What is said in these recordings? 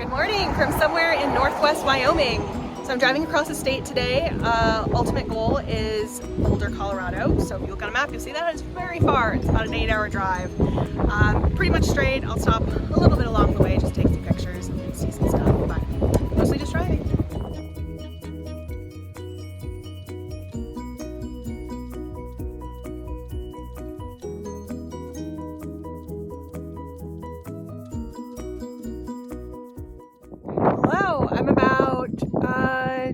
Good morning from somewhere in northwest Wyoming. So I'm driving across the state today. Ultimate goal is Boulder, Colorado. So if you look on a map, you'll see that it's very far. It's about an 8-hour drive. Pretty much straight. I'll stop a little bit along the way, just take some pictures and see some stuff, but mostly just driving. Hello, I'm about a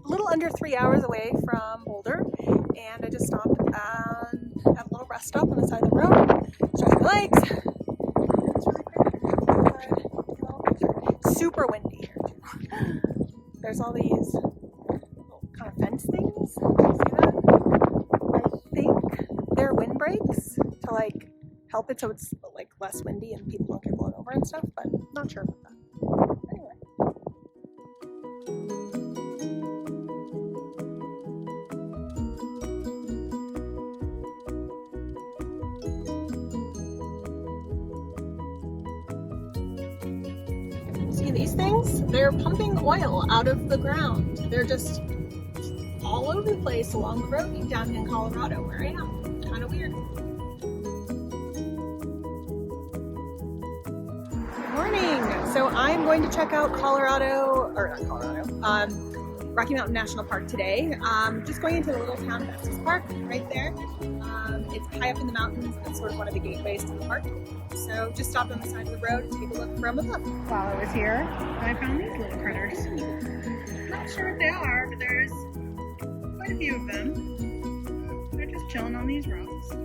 little under 3 hours away from Boulder, and I just stopped at a little rest stop on the side of the road, stretch my legs. It's really pretty. Super windy here too. There's all these little kind of fence things. See that? I think they're windbreaks to like help it so it's like less windy and people don't get blown over and stuff, but I'm not sure about that. Anyway. See these things? They're pumping oil out of the ground. They're just all over the place along the road down in Colorado where I am. Kind of weird. Good morning. So I'm going to check out Rocky Mountain National Park today. Just going into the little town of Estes Park right there. It's high up in the mountains. It's sort of one of the gateways to the park. So just stopped on the side of the road to take a look from above. While I was here, I found these little critters. Not sure what they are, but there's quite a few of them. They're just chilling on these rocks.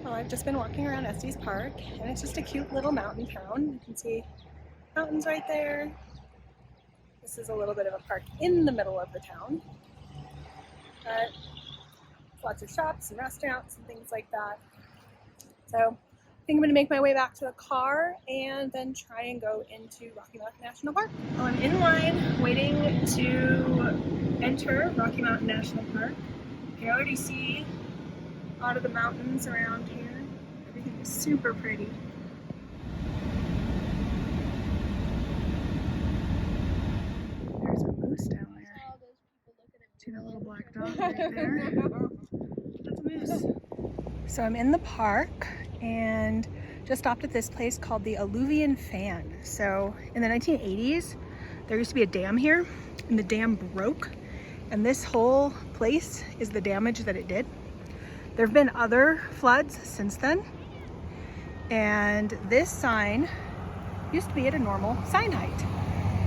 Well, I've just been walking around Estes Park, and it's just a cute little mountain town. You can see mountains right there. This is a little bit of a park in the middle of the town. But lots of shops and restaurants and things like that. So I think I'm going to make my way back to the car and then try and go into Rocky Mountain National Park. Well, I'm in line waiting to enter Rocky Mountain National Park. You can already see a lot of the mountains around here. Everything is super pretty. There's a moose down there. See that little black dog right there? That's a moose. So I'm in the park and just stopped at this place called the Alluvian Fan. So in the 1980s, there used to be a dam here and the dam broke. And this whole place is the damage that it did. There have been other floods since then. And this sign used to be at a normal sign height.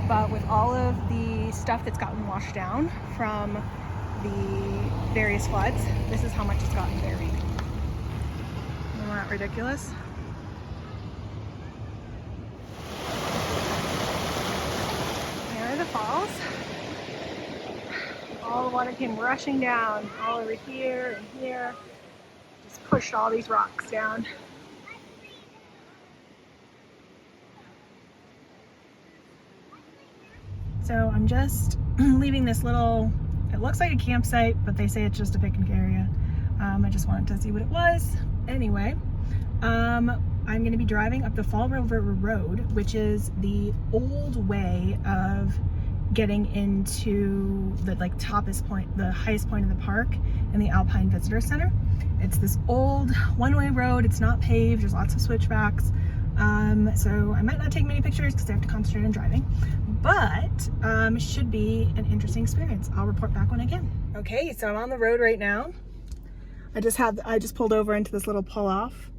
But with all of the stuff that's gotten washed down from the various floods, this is how much it's gotten buried. Isn't that ridiculous? There are the falls. All the water came rushing down all over here and here. Just pushed all these rocks down. So I'm just leaving this little, it looks like a campsite, but they say it's just a picnic area. I just wanted to see what it was. Anyway, I'm going to be driving up the Fall River Road, which is the old way of getting into the highest point of the park in the Alpine Visitor Center. It's this old one-way road. It's not paved. There's lots of switchbacks. So I might not take many pictures because I have to concentrate on driving, but should be an interesting experience. I'll report back when I can. Okay, so I'm on the road right now. I just pulled over into this little pull-off,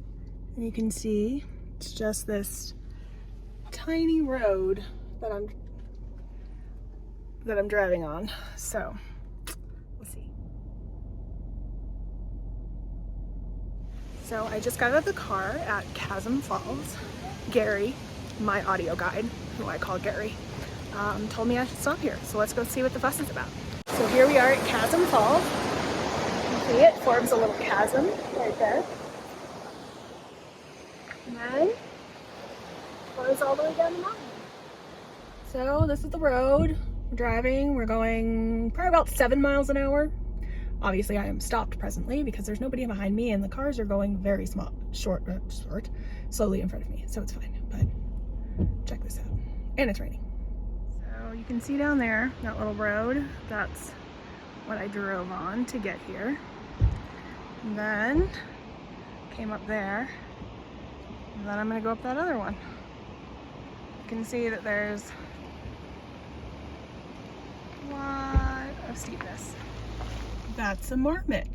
and you can see it's just this tiny road that I'm driving on. So we'll see. So I just got out of the car at Chasm Falls. Gary, my audio guide, who I call Gary, told me I should stop here. So let's go see what the fuss is about. So here we are at Chasm Falls. You can see it forms a little chasm right there. And then it goes all the way down the mountain. So this is the road. We're driving. We're going probably about 7 miles an hour. Obviously I am stopped presently because there's nobody behind me and the cars are going very slowly in front of me, so it's fine. But Check this out. And it's raining. So you can see down there, that little road, that's what I drove on to get here. And then came up there, and then I'm gonna go up that other one. You can see that there's a lot of steepness. That's a marmot.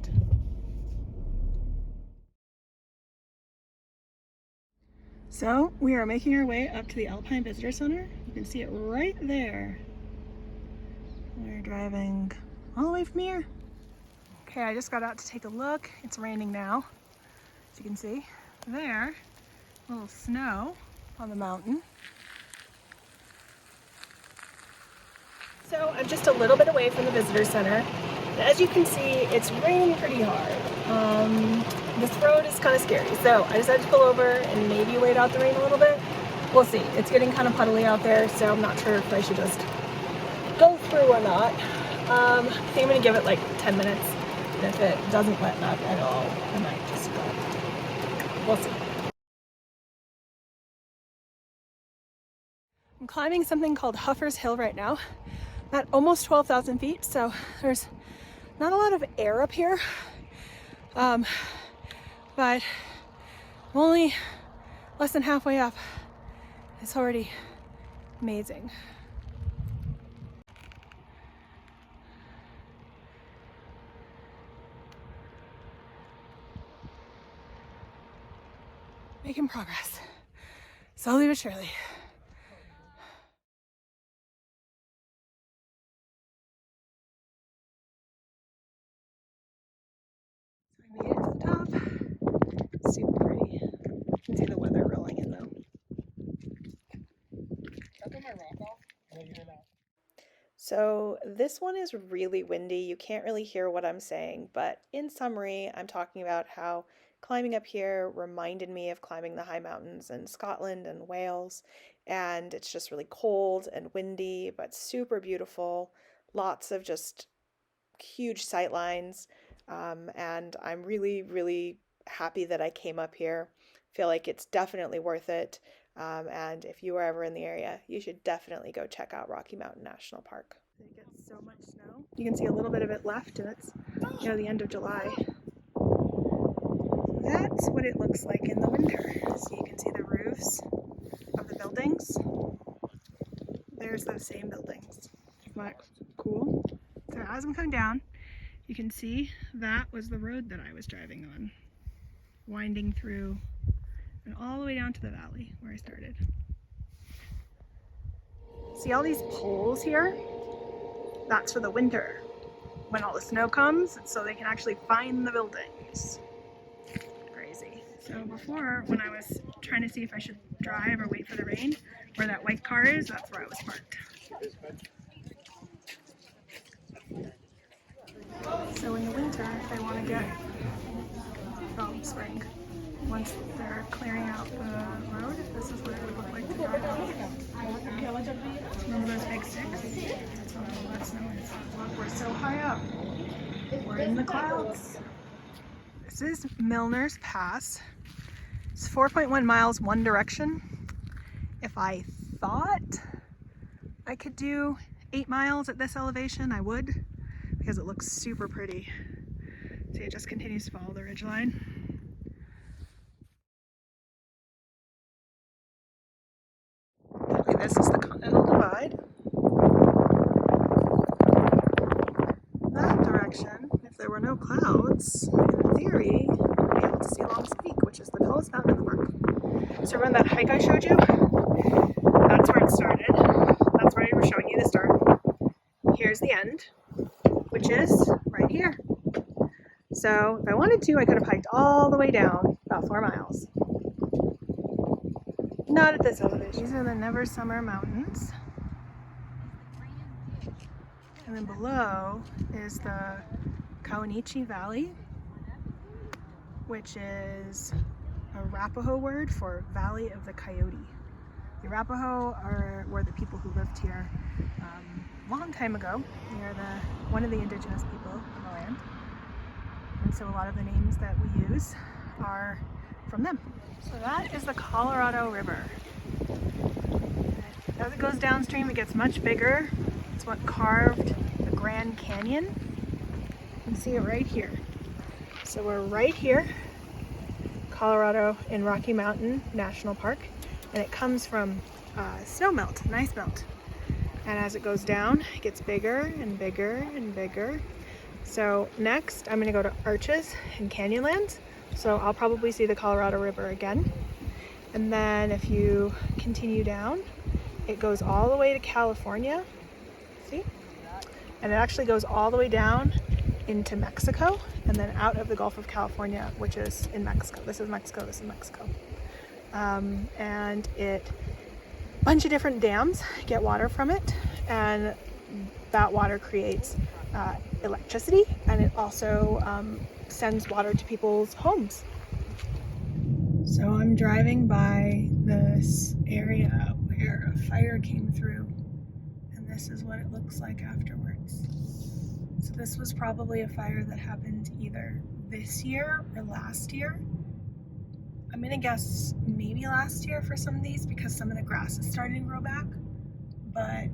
So we are making our way up to the Alpine Visitor Center. You can see it right there. We're driving all the way from here. Okay, I just got out to take a look. It's raining now, as you can see. There, a little snow on the mountain. So I'm just a little bit away from the visitor center. And as you can see, it's raining pretty hard. This road is kind of scary, so I decided to pull over and maybe wait out the rain a little bit. We'll see. It's getting kind of puddly out there, so I'm not sure if I should just go through or not. I think I'm going to give it like 10 minutes. And if it doesn't let up at all, I might just go. We'll see. I'm climbing something called Huffer's Hill right now. I'm at almost 12,000 feet, so there's not a lot of air up here. But I'm only less than halfway up. It's already amazing. Making progress, slowly but surely. So I made it to the top. Super pretty. You can see the weather rolling in though. So this one is really windy. You can't really hear what I'm saying, but in summary, I'm talking about how climbing up here reminded me of climbing the high mountains in Scotland and Wales, and it's just really cold and windy, but super beautiful. Lots of just huge sight lines, and I'm really, really happy that I came up here. Feel like it's definitely worth it. And if you are ever in the area, you should definitely go check out Rocky Mountain National Park. It gets so much snow. You can see a little bit of it left, and it's the end of July. That's what it looks like in the winter. So you can see the roofs of the buildings. There's those same buildings. Isn't that cool? So as I'm coming down, you can see that was the road that I was driving on, winding through and all the way down to the valley where I started. See all these poles here? That's for the winter, when all the snow comes, so they can actually find the buildings. Crazy. So before, when I was trying to see if I should drive or wait for the rain, where that white car is, that's where I was parked. So in the winter, if they want to get, spring, once they're clearing out the road, this is what it would look like to drive on. Remember those big sticks? That's what all that snow is. Look, we're so high up. We're in the clouds. This is Milner's Pass. It's 4.1 miles one direction. If I thought I could do 8 miles at this elevation, I would, because it looks super pretty. See, it just continues to follow the ridgeline. This is the Continental Divide. That direction, if there were no clouds, in theory, you'd be able to see Long's Peak, which is the tallest mountain in the park. So remember that hike I showed you? That's where it started. That's where I was showing you the start. Here's the end, which is right here. So if I wanted to, I could have hiked all the way down, about 4 miles. Not at this elevation. These are the Never Summer Mountains. And then below is the Kawanichi Valley, which is a Arapaho word for Valley of the Coyote. The Arapaho were the people who lived here a long time ago. They are one of the indigenous people in the land. And so a lot of the names that we use are from them. So that is the Colorado River. As it goes downstream, it gets much bigger. It's what carved the Grand Canyon. You can see it right here. So we're right here, Colorado in Rocky Mountain National Park, and it comes from snow melt, and ice melt. And as it goes down, it gets bigger and bigger and bigger. So next, I'm gonna go to Arches in Canyonlands. So I'll probably see the Colorado River again. And then if you continue down, it goes all the way to California, see? And it actually goes all the way down into Mexico and then out of the Gulf of California, which is in Mexico. This is Mexico, this is Mexico. And a bunch of different dams get water from it, and that water creates electricity, and it also sends water to people's homes. So I'm driving by this area where a fire came through, and this is what it looks like afterwards. So this was probably a fire that happened either this year or last year. I'm gonna guess maybe last year for some of these because some of the grass is starting to grow back, but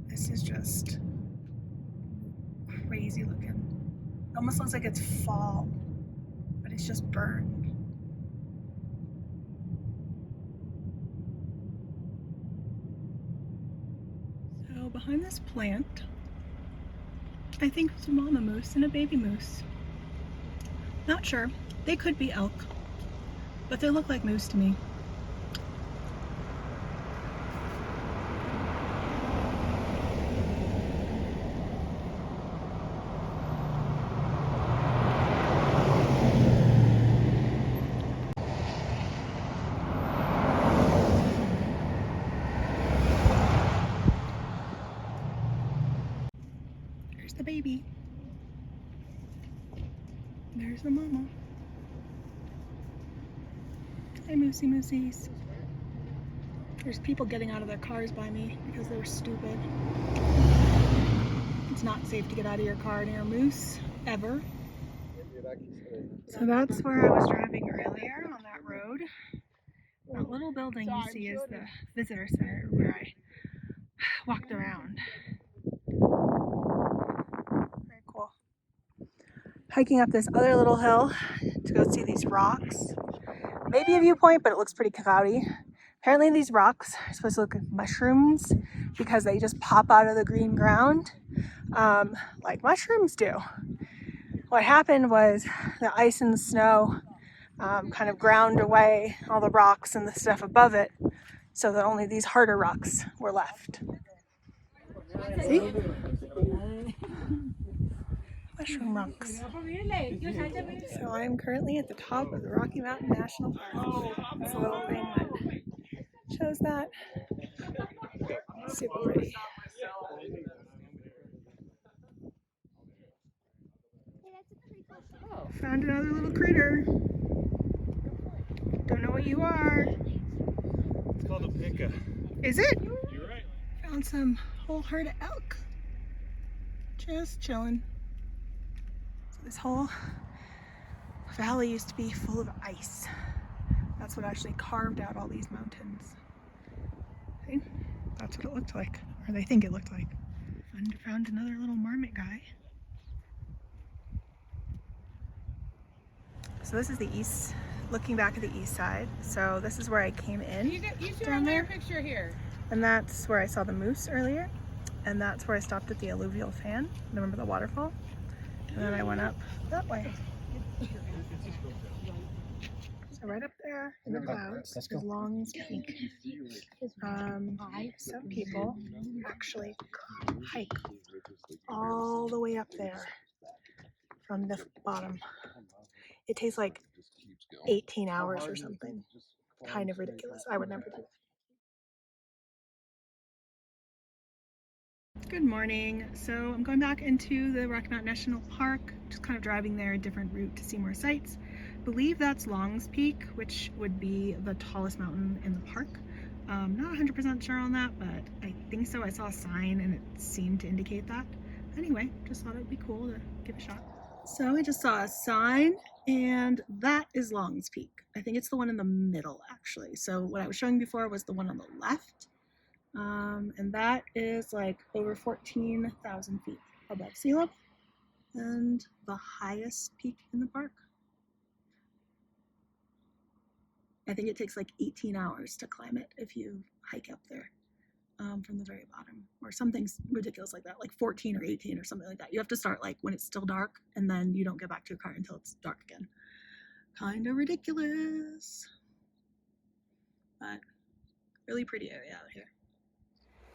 this is just crazy looking. It almost looks like it's fall, but it's just burned. So behind this plant, I think it's a mama moose and a baby moose. Not sure. They could be elk, but they look like moose to me. There's the baby. There's the mama. Hey, moosey moosies. There's people getting out of their cars by me because they're stupid. It's not safe to get out of your car near a moose, ever. So that's where I was driving earlier on that road. That little building you see is the visitor center where I walked around. Very cool. Hiking up this other little hill to go see these rocks. Maybe a viewpoint, but it looks pretty cloudy. Apparently these rocks are supposed to look like mushrooms because they just pop out of the green ground like mushrooms do. What happened was the ice and the snow kind of ground away all the rocks and the stuff above it so that only these harder rocks were left. See? Mushroom rocks. So I am currently at the top of the Rocky Mountain National Park. It's a little thing that shows that. Super pretty. Found another little critter. Don't know what you are. It's called a pika. Is it? You're right. Found some whole herd of elk. Just chilling. So this whole valley used to be full of ice. That's what actually carved out all these mountains. See? That's what it looked like, or they think it looked like. Found another little marmot guy. So this is the east, looking back at the east side. So this is where I came in. You should down have there. your picture here. And that's where I saw the moose earlier. And that's where I stopped at the alluvial fan. Remember the waterfall? And then I went up that way. So right up there in the clouds is Long's Peak. Some people actually hike all the way up there from the bottom. It takes like 18 hours or something. Kind of ridiculous. I would never do that. Good morning. So I'm going back into the Rocky Mountain National Park, just kind of driving there a different route to see more sights. I believe that's Long's Peak, which would be the tallest mountain in the park. Not 100% sure on that, but I think so. I saw a sign and it seemed to indicate that. Anyway, just thought it would be cool to give a shot. So I just saw a sign, and that is Long's Peak. I think it's the one in the middle, actually. So what I was showing before was the one on the left. And that is like over 14,000 feet above sea level, and the highest peak in the park. I think it takes like 18 hours to climb it if you hike up there from the very bottom, or something ridiculous like that, like 14 or 18 or something like that. You have to start like when it's still dark, and then you don't get back to your car until it's dark again. Kind of ridiculous, but really pretty area out here.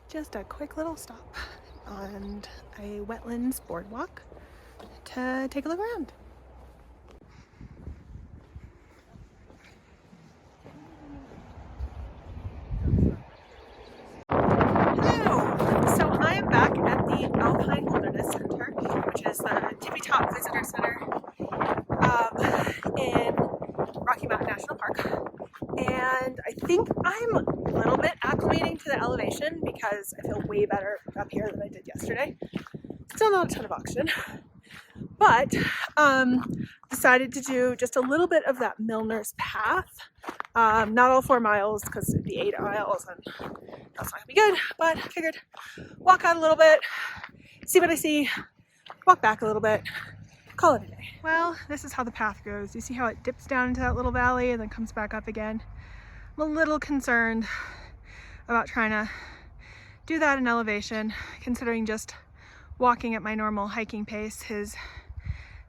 Just a quick little stop on a wetlands boardwalk to take a look around. Hello! So I am back at the Alpine Wilderness Center, which is the Tippy Top Visitor Center in Rocky Mountain National Park. And I think I'm a little bit acclimating to the elevation because I feel way better up here than I did yesterday. Still not a ton of oxygen, but decided to do just a little bit of that Milner's Path. Not all 4 miles because it'd be 8 miles and that's not gonna be good, but I figured walk out a little bit, see what I see, walk back a little bit, call it a day. Well, this is how the path goes. You see how it dips down into that little valley and then comes back up again. I'm a little concerned about trying to do that in elevation, considering just walking at my normal hiking pace is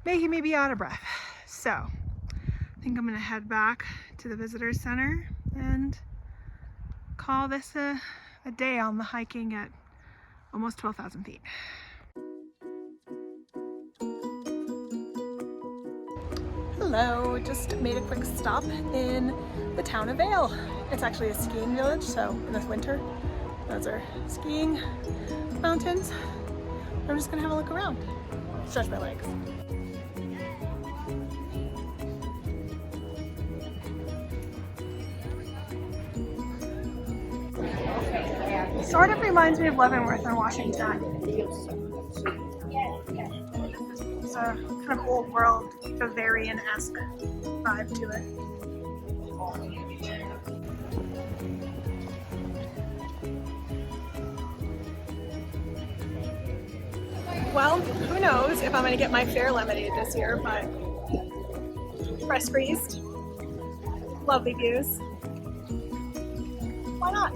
making me be out of breath. So I think I'm gonna head back to the visitor center and call this a day on the hiking at almost 12,000 feet. Hello, just made a quick stop in the town of Vail. It's actually a skiing village, so in this winter, those are skiing mountains. I'm just gonna have a look around, stretch my legs. Sort of reminds me of Leavenworth in Washington. It's a kind of old world, Bavarian-esque vibe to it. Well, who knows if I'm going to get my fair lemonade this year, but fresh squeezed, lovely views. Why not?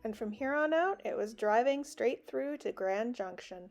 And from here on out, it was driving straight through to Grand Junction.